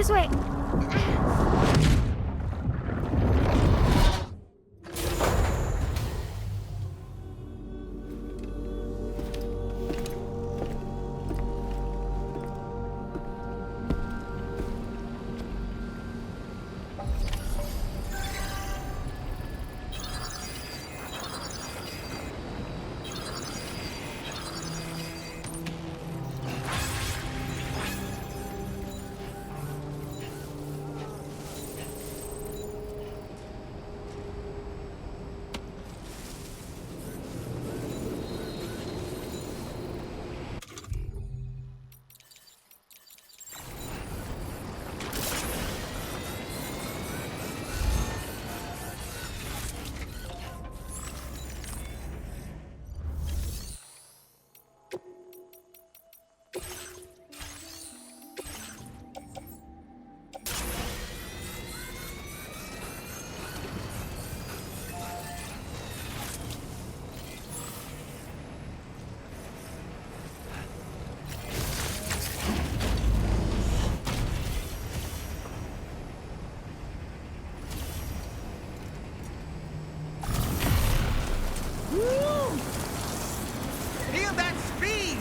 This way. Feel that speed!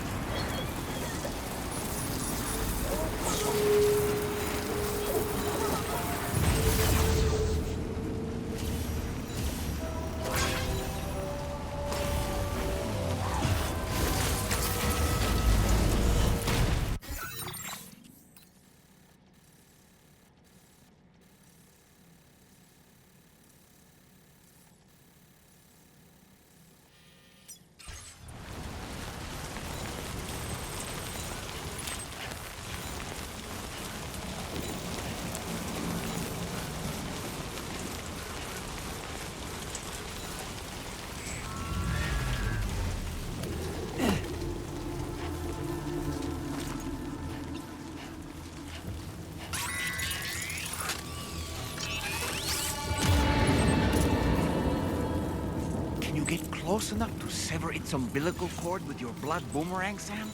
Can you get close enough to sever its umbilical cord with your blood boomerang, Sam?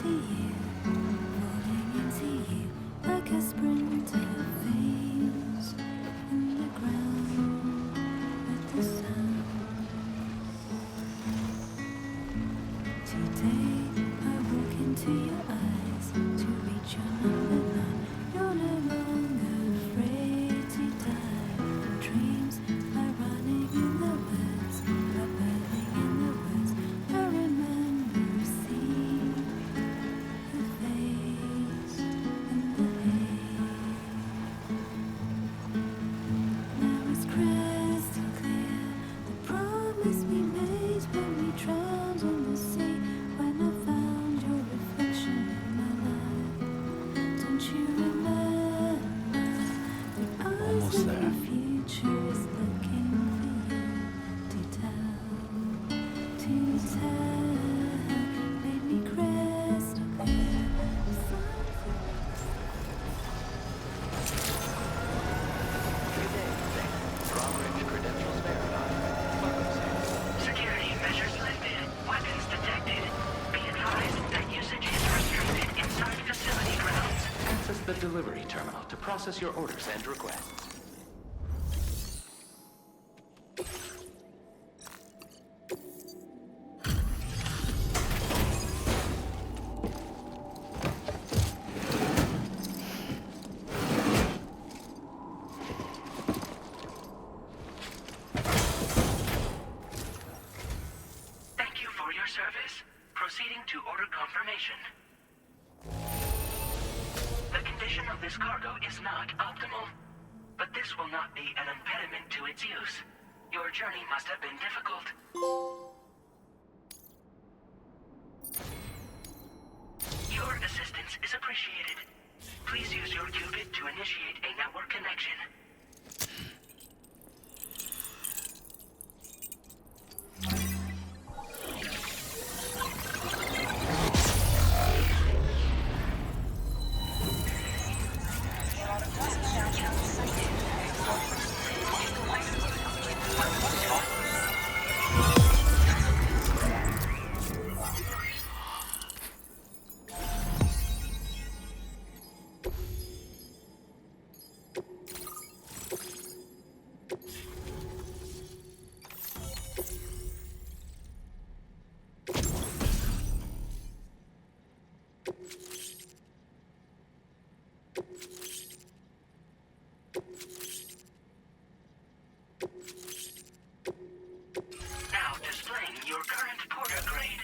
into you, falling into you like a sprinter veins in the ground with the sun. Today I walk into your eyes to reach your number 9. You're no longer afraid to die from dreams by running in the woods, by birthing in the woods. I remember seeing her face in the hay. Now it's crystal clear, the promise we made when we drowned in the sea. When I found your reflection in my life, don't you remember that eyes Almost in there. the future is looking for you to tell, made me crystal clear. Drawbridge credentials verified. Welcome, Sam. Security measures lifted. Weapons detected. Be advised that usage is restricted inside facility grounds. Access the delivery terminal to process your orders and requests. Thank you for your service. Proceeding to order confirmation. The condition of this cargo is not optimal, but this will not be an impediment to its use. Your journey must have been difficult. Your assistance is appreciated. Please use your qubit to initiate a network connection. Now displaying your current porter grade.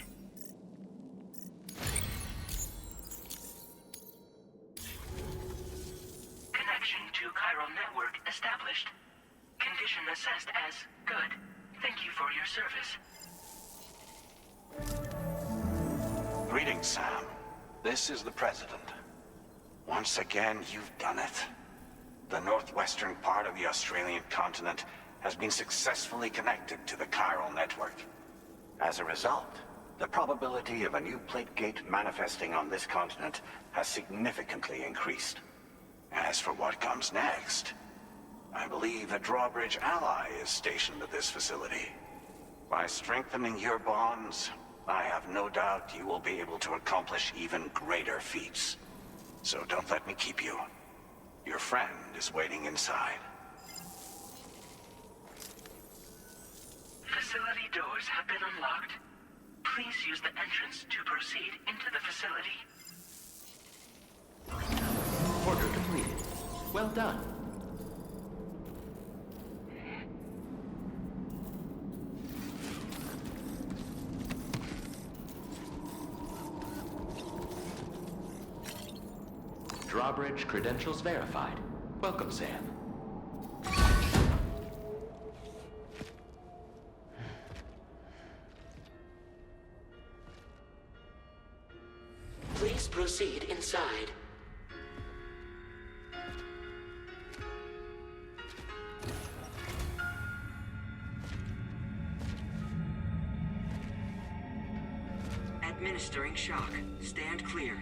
Connection to chiral network established. Condition assessed as good. Thank you for your service. Greetings, Sam. This is the President. Once again, you've done it. The northwestern part of the Australian continent has been successfully connected to the chiral network. As a result, the probability of a new plate gate manifesting on this continent has significantly increased. As for what comes next, I believe a drawbridge ally is stationed at this facility. By strengthening your bonds, I have no doubt you will be able to accomplish even greater feats. So don't let me keep you. Your friend is waiting inside. Facility doors have been unlocked. Please use the entrance to proceed into the facility. Order completed. Well done. Drawbridge credentials verified. Welcome, Sam. Please proceed inside. Administering shock. Stand clear.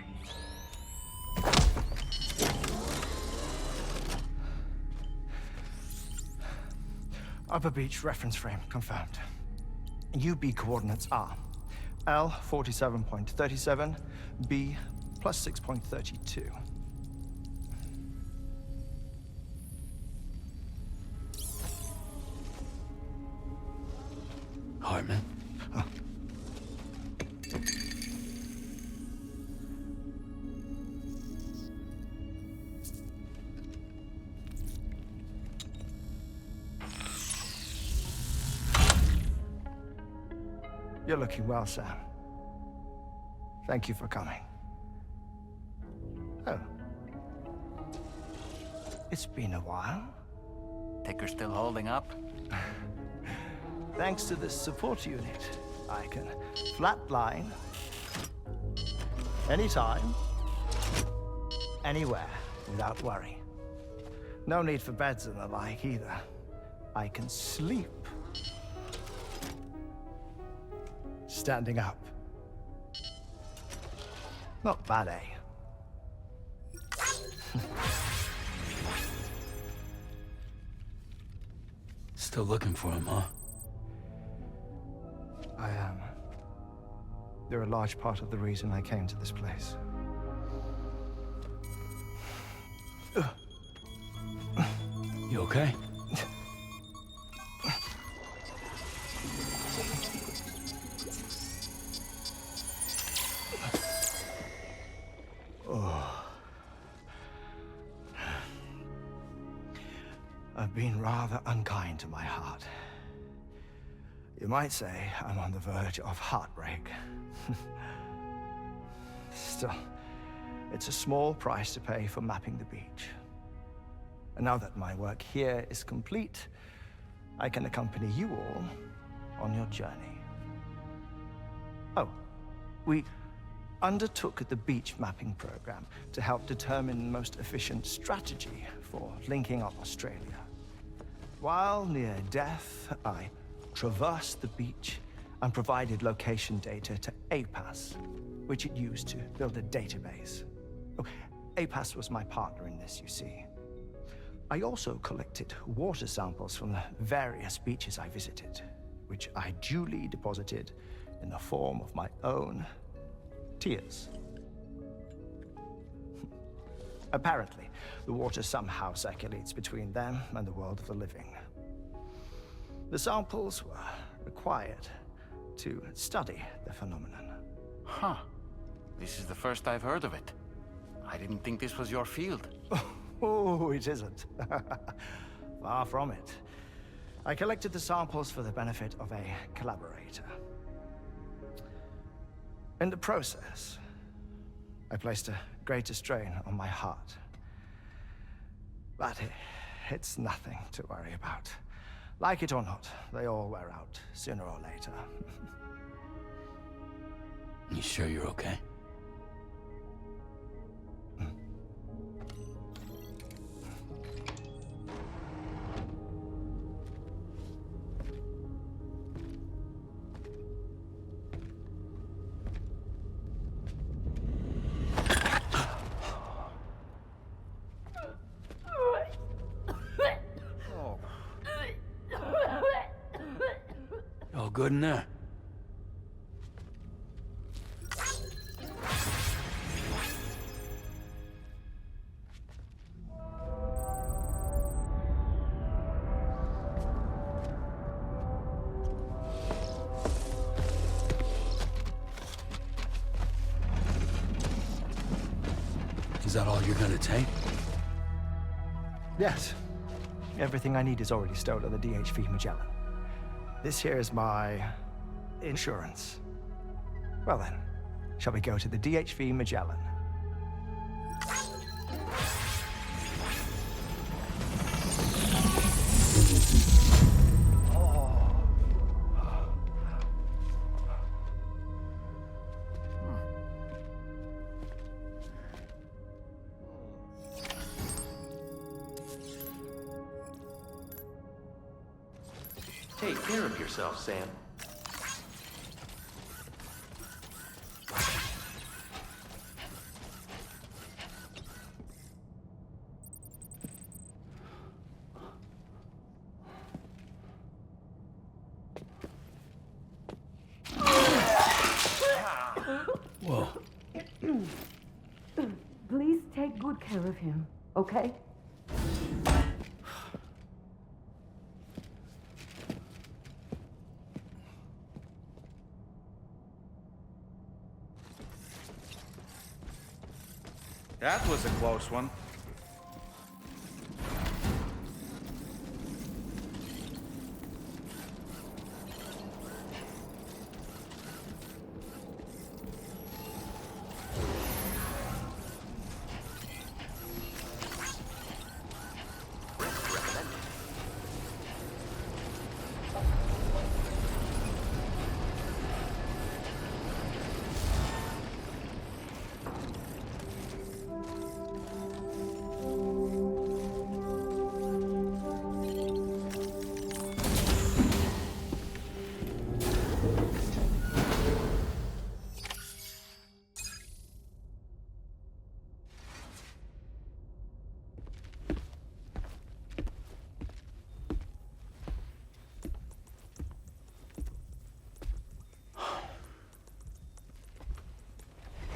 Upper Beach reference frame confirmed. UB coordinates are L 47.37, B plus 6.32. Heartman? You're looking well, Sam. Thank you for coming. Oh. It's been a while. Ticker's still holding up? Thanks to this support unit, I can flatline anytime, anywhere, without worry. No need for beds and the like either. I can sleep standing up. Not bad, eh? Still looking for him, huh? I am. They're a large part of the reason I came to this place. You okay? I've been rather unkind to my heart. You might say I'm on the verge of heartbreak. Still, it's a small price to pay for mapping the beach. And now that my work here is complete, I can accompany you all on your journey. Oh, we undertook the beach mapping program to help determine the most efficient strategy for linking up Australia. While near death, I traversed the beach and provided location data to APAS, which it used to build a database. Oh, APAS was my partner in this, you see. I also collected water samples from the various beaches I visited, which I duly deposited in the form of my own tears. Apparently, the water somehow circulates between them and the world of the living. The samples were required to study the phenomenon. Huh. This is the first I've heard of it. I didn't think this was your field. Oh, it isn't. Far from it. I collected the samples for the benefit of a collaborator. In the process, I placed a greater strain on my heart. But it's nothing to worry about. Like it or not, they all wear out, sooner or later. You sure you're okay? All good in there? Is that all you're gonna take? Yes. Everything I need is already stowed on the DHV Magellan. This here is my insurance. Well then, shall we go to the DHV Magellan? Take care of yourself, Sam. take good care of him, okay? That was a close one.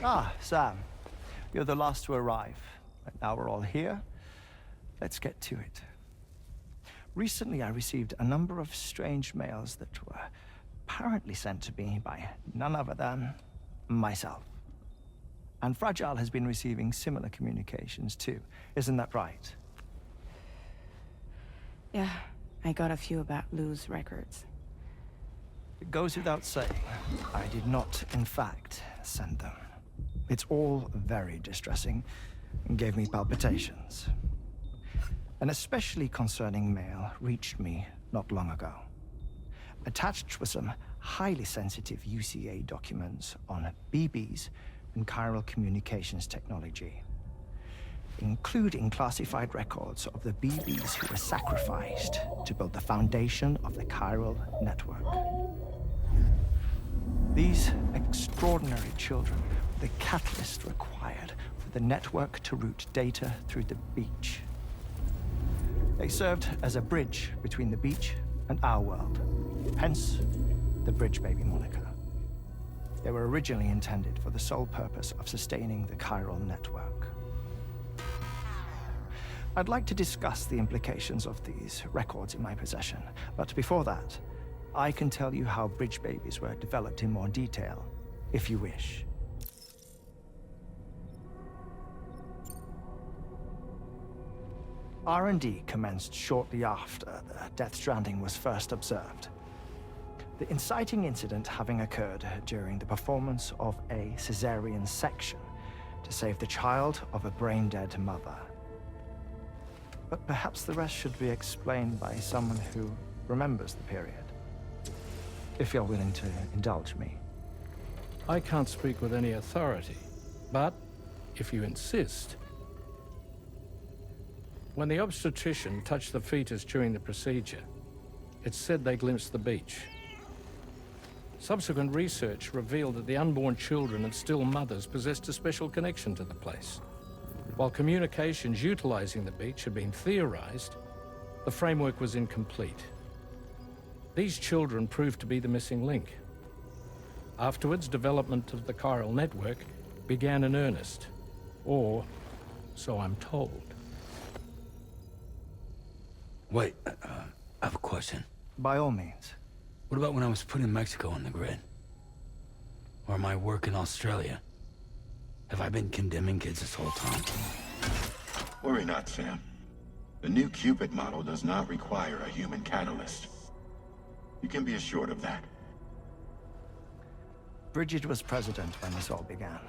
Ah, Sam. You're the last to arrive. But now we're all here. Let's get to it. Recently, I received a number of strange mails that were apparently sent to me by none other than myself. And Fragile has been receiving similar communications too. Isn't that right? Yeah, I got a few about Lou's records. It goes without saying, I did not, in fact, send them. It's all very distressing and gave me palpitations. An especially concerning mail reached me not long ago. Attached were some highly sensitive UCA documents on BBs and chiral communications technology, including classified records of the BBs who were sacrificed to build the foundation of the chiral network. These extraordinary children were the catalyst required for the network to route data through the beach. They served as a bridge between the beach and our world, hence the Bridge Baby moniker. They were originally intended for the sole purpose of sustaining the chiral network. I'd like to discuss the implications of these records in my possession, but before that, I can tell you how Bridge Babies were developed in more detail, if you wish. R&D commenced shortly after the Death Stranding was first observed. The inciting incident having occurred during the performance of a cesarean section to save the child of a brain-dead mother. But perhaps the rest should be explained by someone who remembers the period. If you're willing to indulge me. I can't speak with any authority, but if you insist. When the obstetrician touched the fetus during the procedure, it's said they glimpsed the beach. Subsequent research revealed that the unborn children and still mothers possessed a special connection to the place. While communications utilizing the beach had been theorized, the framework was incomplete. These children proved to be the missing link. Afterwards, development of the chiral network began in earnest, or so I'm told. Wait, I have a question. By all means. What about when I was put in Mexico on the grid? Or my work in Australia? Have I been condemning kids this whole time? Worry not, Sam. The new Cupid model does not require a human catalyst. You can be assured of that. Bridget was president when this all began,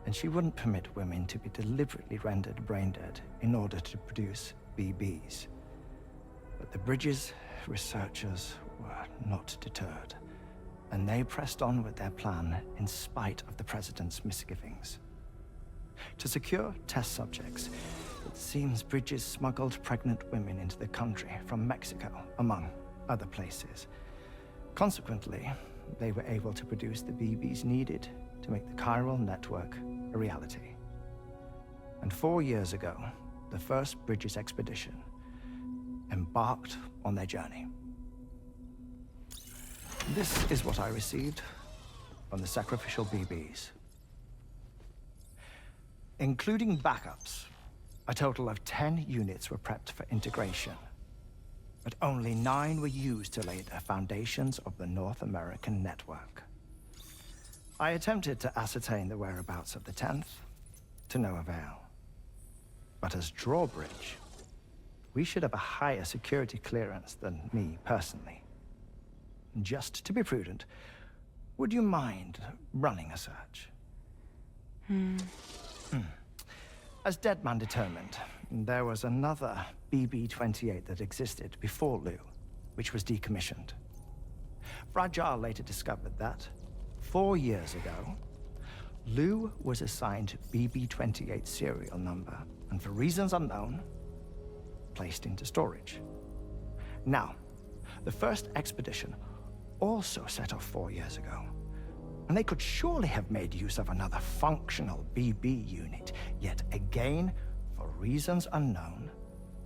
and she wouldn't permit women to be deliberately rendered brain-dead in order to produce BBs. But the Bridges researchers were not deterred, and they pressed on with their plan in spite of the president's misgivings. To secure test subjects, it seems Bridges smuggled pregnant women into the country from Mexico, among other places. Consequently, they were able to produce the BBs needed to make the chiral network a reality. And 4 years ago, the first Bridges expedition embarked on their journey. This is what I received from the sacrificial BBs. Including backups, a total of 10 units were prepped for integration. But only 9 were used to lay the foundations of the North American network. I attempted to ascertain the whereabouts of the 10th, to no avail. But as drawbridge, we should have a higher security clearance than me personally. Just to be prudent, would you mind running a search? As Deadman determined, there was another BB-28 that existed before Lou, which was decommissioned. Fragile later discovered that, 4 years ago, Lou was assigned BB-28 serial number, and for reasons unknown, placed into storage. Now, the first expedition also set off 4 years ago, and they could surely have made use of another functional BB unit, yet again, for reasons unknown,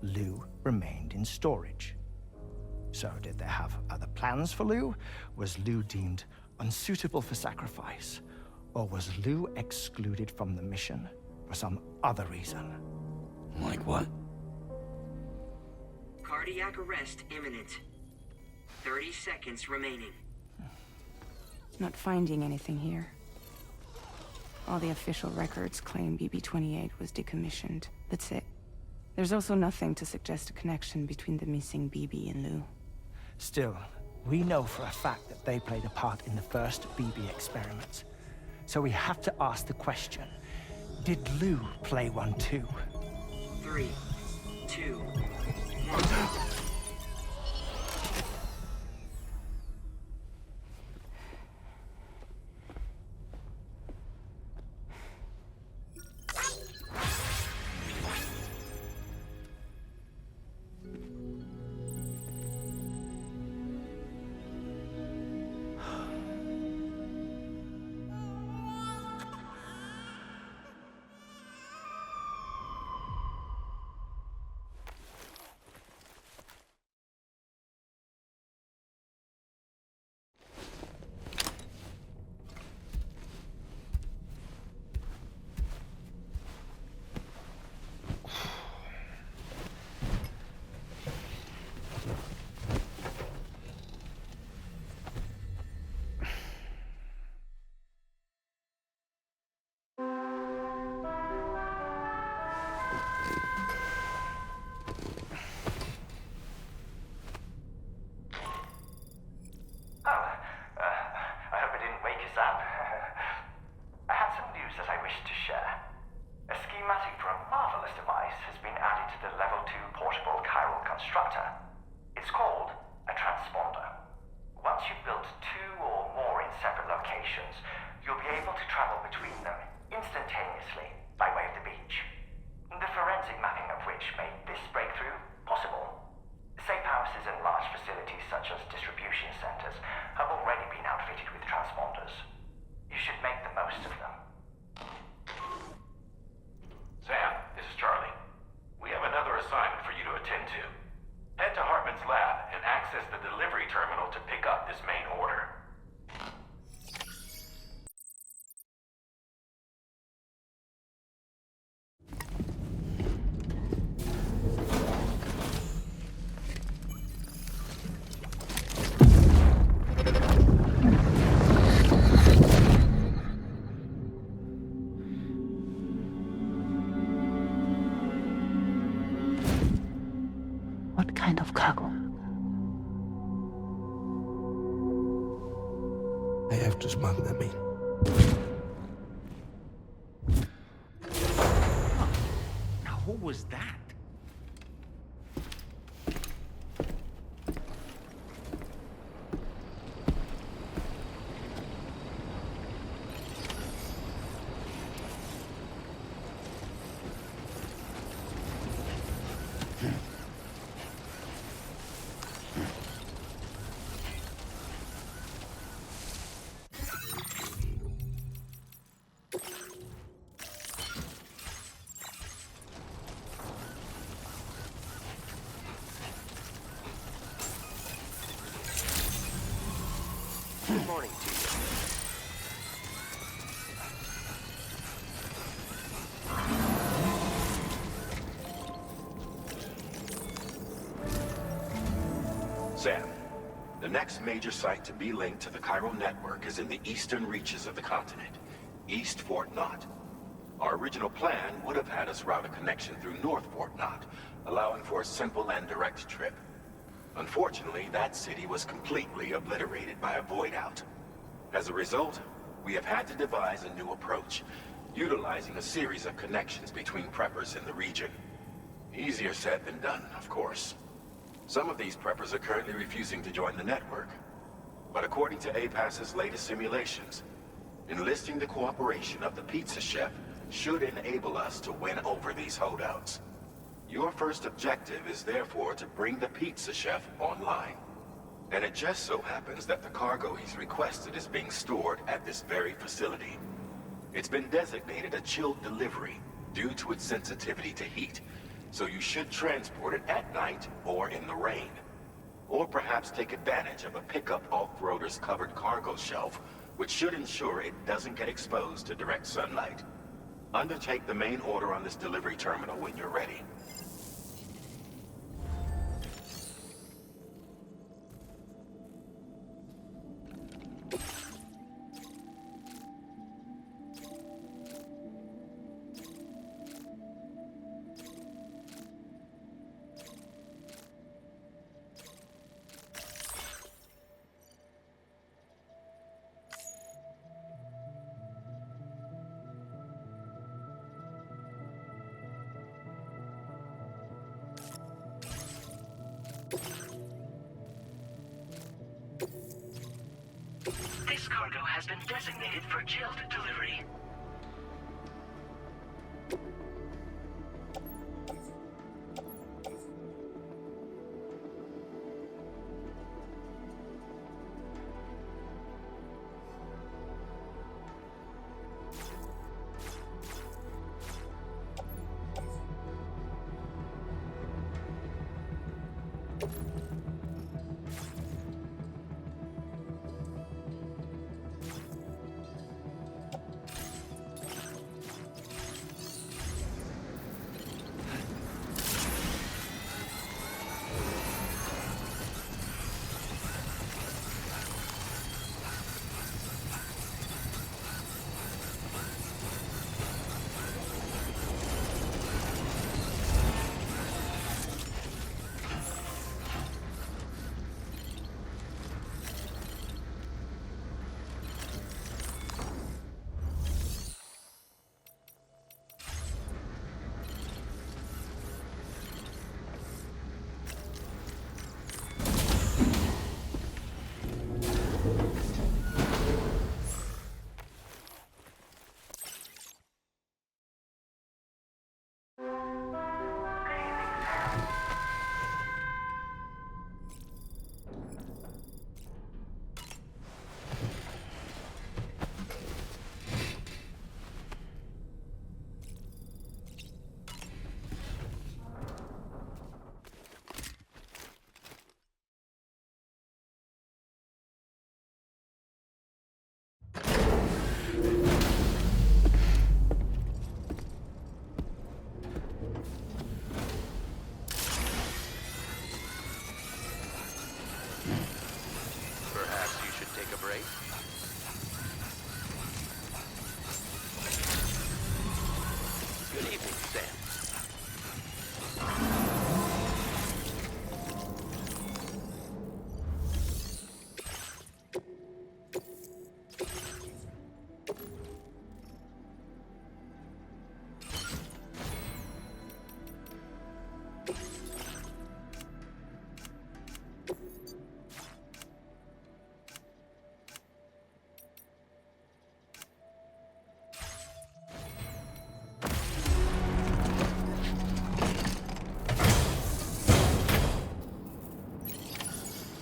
Lou remained in storage. So did they have other plans for Lou? Was Lou deemed unsuitable for sacrifice? Or was Lou excluded from the mission for some other reason? Like what? Cardiac arrest imminent. 30 seconds remaining. Not finding anything here. All the official records claim BB-28 was decommissioned. That's it. There's also nothing to suggest a connection between the missing BB and Lou. Still, we know for a fact that they played a part in the first BB experiments. So we have to ask the question, did Lou play one too? 3, 2, 1. Head to Heartman's lab and access the delivery terminal to pick up this main order. What kind of cargo? I have to smuggle them in. Now, what was that? Good morning to you. Sam, the next major site to be linked to the chiral network is in the eastern reaches of the continent, East Fort Knott. Our original plan would have had us route a connection through North Fort Knott, allowing for a simple and direct trip. Unfortunately, that city was completely obliterated by a void out. As a result, we have had to devise a new approach, utilizing a series of connections between preppers in the region. Easier said than done, of course. Some of these preppers are currently refusing to join the network. But according to APAS's latest simulations, enlisting the cooperation of the pizza chef should enable us to win over these holdouts. Your first objective is therefore to bring the pizza chef online. And it just so happens that the cargo he's requested is being stored at this very facility. It's been designated a chilled delivery due to its sensitivity to heat, so you should transport it at night or in the rain. Or perhaps take advantage of a pickup off-roader's covered cargo shelf, which should ensure it doesn't get exposed to direct sunlight. Undertake the main order on this delivery terminal when you're ready. This cargo has been designated for chilled delivery.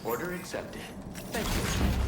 Order accepted. Thank you.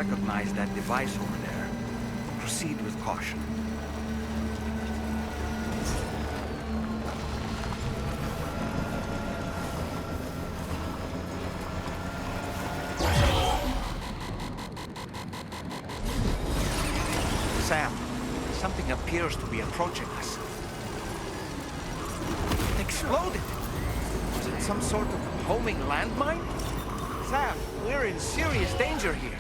recognize that device over there. Proceed with caution. Sam, something appears to be approaching us. It exploded! Was it some sort of homing landmine? Sam, we're in serious danger here.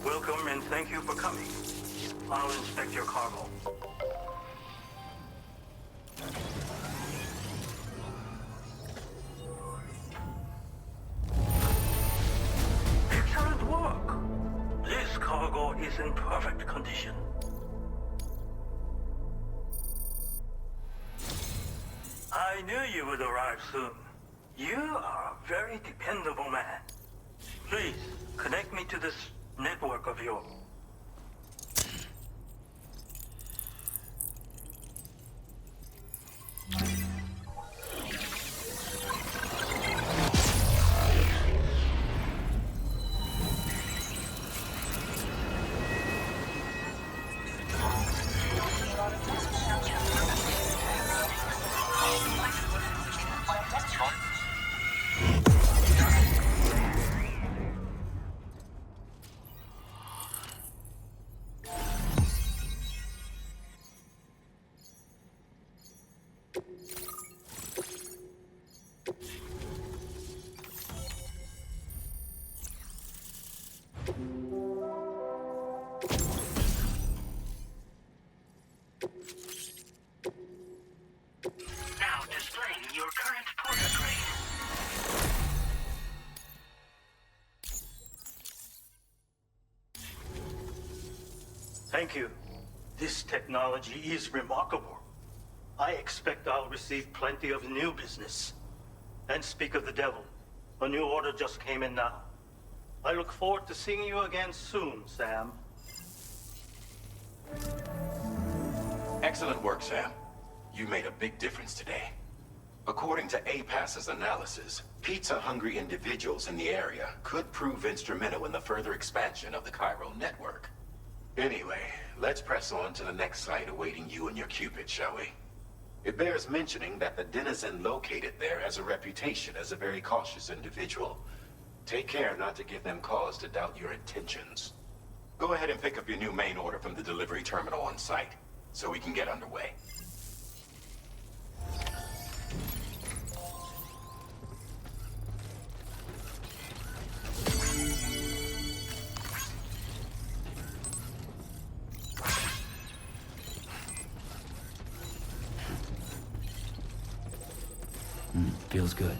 Welcome and thank you for coming. I'll inspect your cargo. Excellent work. This cargo is in perfect condition. I knew you would arrive soon. You are a very dependable man. Please, connect me to this network of yours. Now displaying your current porter grade. Thank you. This technology is remarkable. I expect I'll receive plenty of new business. And speak of the devil, a new order just came in now. I look forward to seeing you again soon, Sam. Excellent work, Sam. You made a big difference today. According to APAS's analysis, pizza-hungry individuals in the area could prove instrumental in the further expansion of the chiral network. Anyway, let's press on to the next site awaiting you and your Cupid, shall we? It bears mentioning that the denizen located there has a reputation as a very cautious individual. Take care not to give them cause to doubt your intentions. Go ahead and pick up your new main order from the delivery terminal on site, so we can get underway. Feels good.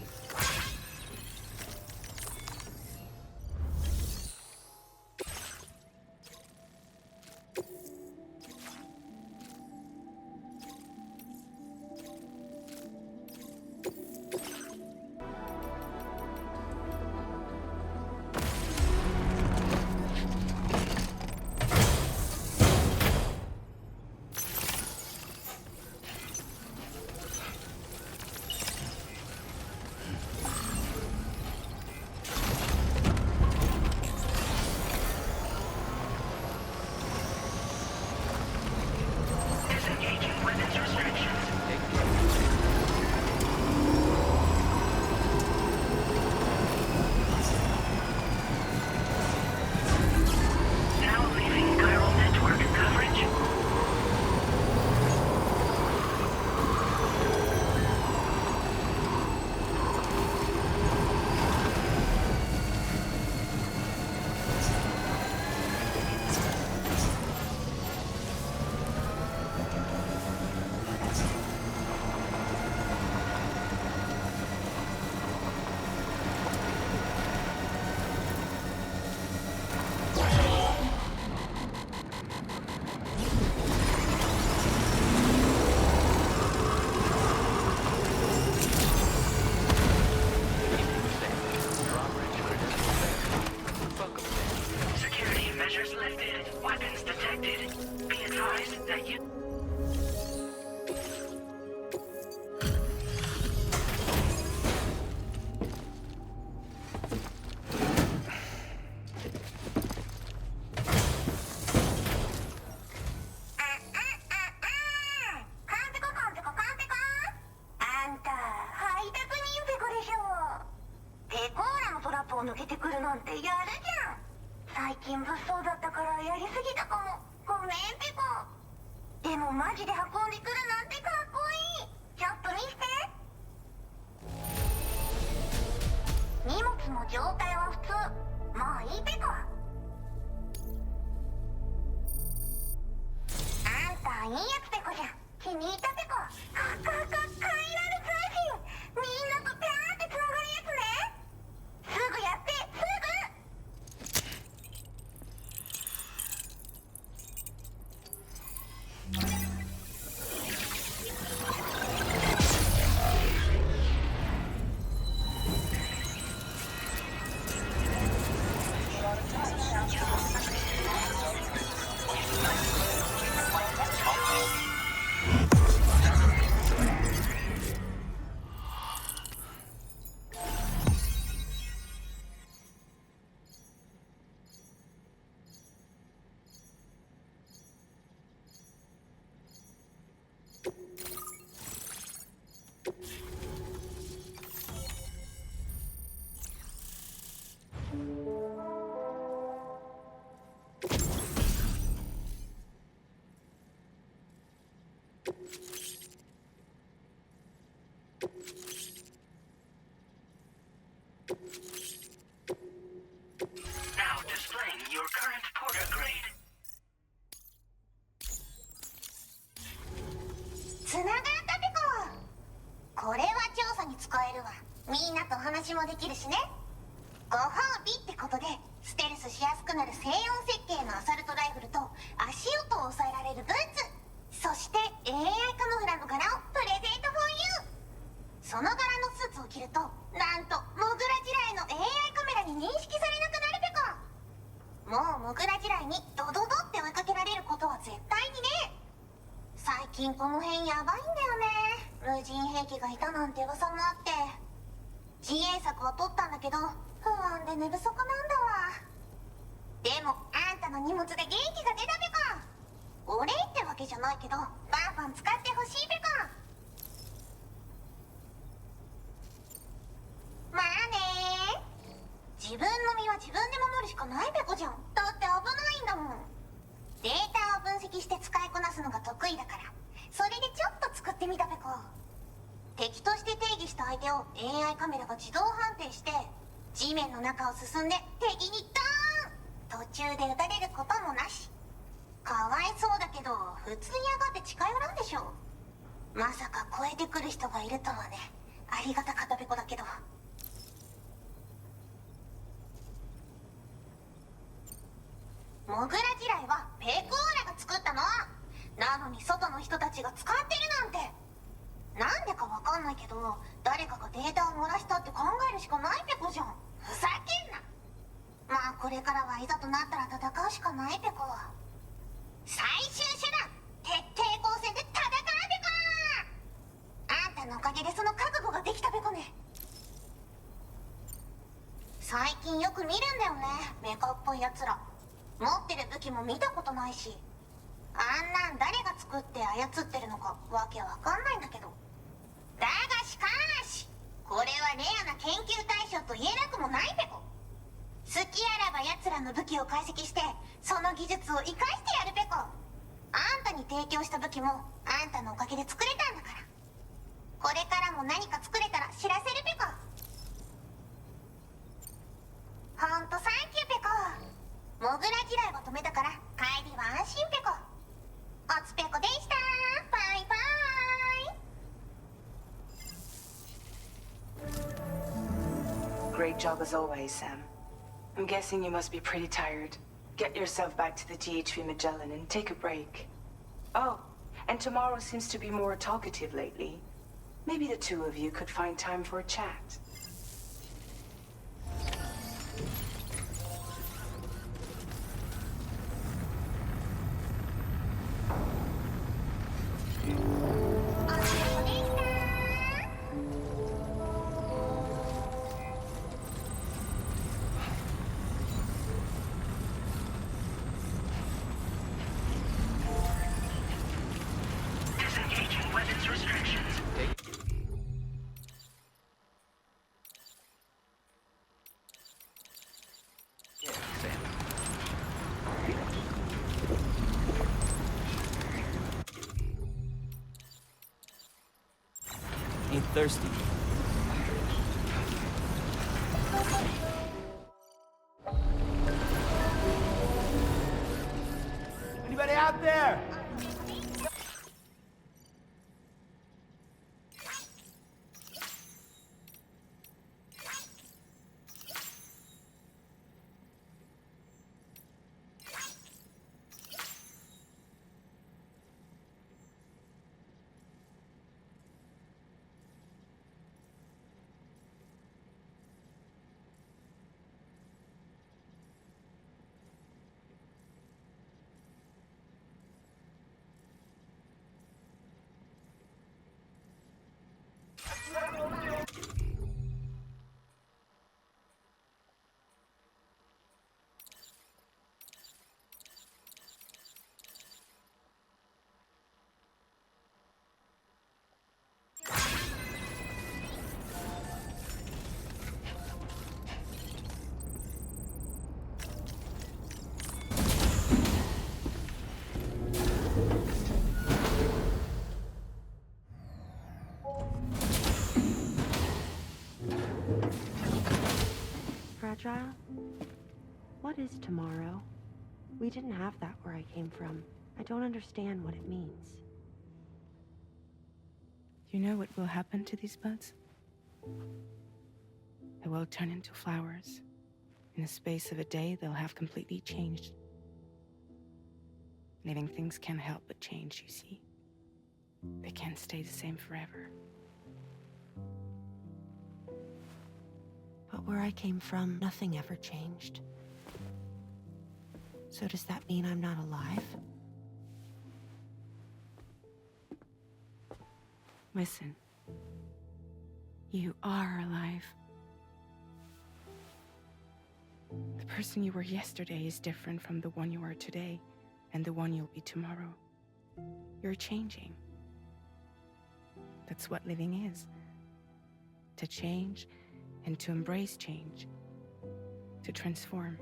advise that you... Now displaying your current porter grade. つながったペコ。これは調査に使えるわ。みんなと話もできるしね。ご褒美ってことでステルスしやすくなる静音設計のアサルトライフルと足音を抑えられるブーツ、そして AI カモフラの柄をプレゼント for you。 その柄のスーツを着るとなんとモグラ地雷の AI カメラに認識されなくなるペコ。もうモグラ地雷にドドドって追いかけられることは絶対にね。最近この辺やばいんだよね。無人兵器がいたなんて噂もあって自衛策は取ったんだけど不安で寝不足なんだわ。でもあんたの荷物で元気が出たペコ。お礼ってわけじゃないけどバンバン使ってほしいペコ。まあね。自分の身は自分で守るしかないペコじゃん。だって危ないんだもん。データを分析して使いこなすのが得意だからそれでちょっと作ってみたペコ。敵として定義した相手を AI カメラが自動判定して地面の中を進んで敵にドーン。途中で撃たれることもなし。かわいそうだけど普通に上がって近寄らんでしょ。まさか超えてくる人がいるとはね。ありがたかったペコだけど。モグラ地雷はペコーラが作ったの。なのに外の人たちが使ってるなんて。なんでかわかんないけど誰かがデータを漏らしたって考えるしかないペコじゃん。ふざけんな。まあこれからはいざとなったら戦うしかないペコ。最終手段徹底抗戦で戦うペコ。あんたのおかげでその覚悟ができたペコね。最近よく見るんだよねメカっぽいやつら。持ってる武器も見たことないしあんなん誰が作って操ってるのかわけわかんないんだけど。だがしかしこれはレアな研究対象と言えなくもないペコ。好きあらば奴らの武器を解析してその技術を生かしてやるペコ。あんたに提供した武器もあんたのおかげで作れたんだから。これからも何か作れたら知らせるペコ。ほんとサンキューペコ。モグラ地雷は止めたから帰りは安心ペコ。おつペコでした。バイバイ。 Great job as always, Sam. I'm guessing you must be pretty tired. Get yourself back to the GHV Magellan and take a break. Oh, and tomorrow seems to be more talkative lately. Maybe the two of you could find time for a chat. Ain't thirsty. Anybody out there? Fragile? What is tomorrow? We didn't have that where I came from. I don't understand what it means. You know what will happen to these buds? They will turn into flowers. In the space of a day, they'll have completely changed. Living things can't help but change, you see. They can't stay the same forever. But where I came from, nothing ever changed. So does that mean I'm not alive? Listen. You are alive. The person you were yesterday is different from the one you are today, and the one you'll be tomorrow. You're changing. That's what living is. To change, and to embrace change. To transform.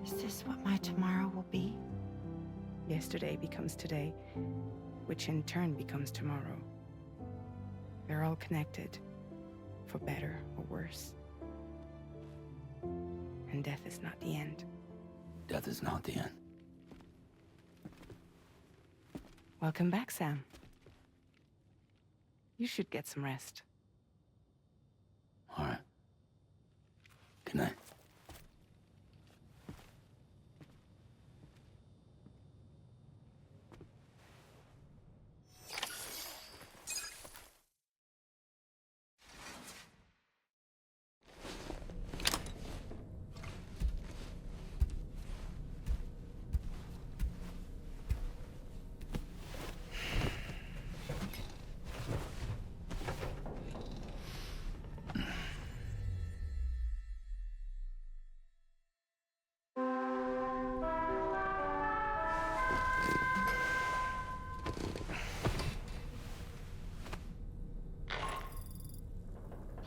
Is this what my tomorrow will be? Yesterday becomes today, which in turn becomes tomorrow. They're all connected, for better or worse. And death is not the end. Death is not the end. Welcome back, Sam. You should get some rest. All right. Good night.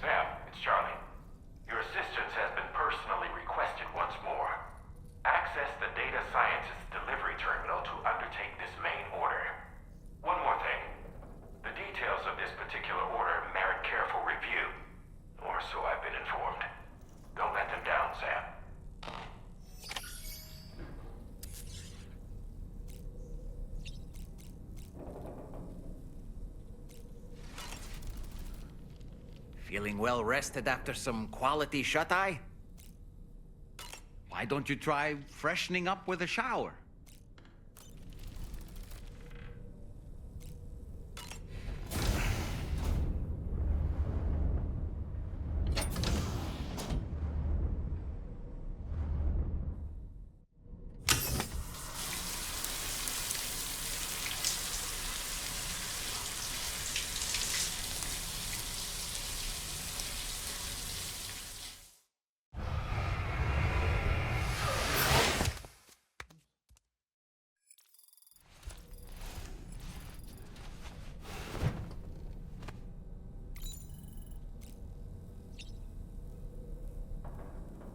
Sam, it's Charlie. Your assistance has been personally requested once more. Access the Data Sciences Delivery Terminal to undertake this main order. One more thing. The details of this particular order merit careful review. Or so I've been informed. Don't let them down, Sam. Feeling well rested after some quality shut-eye? Why don't you try freshening up with a shower?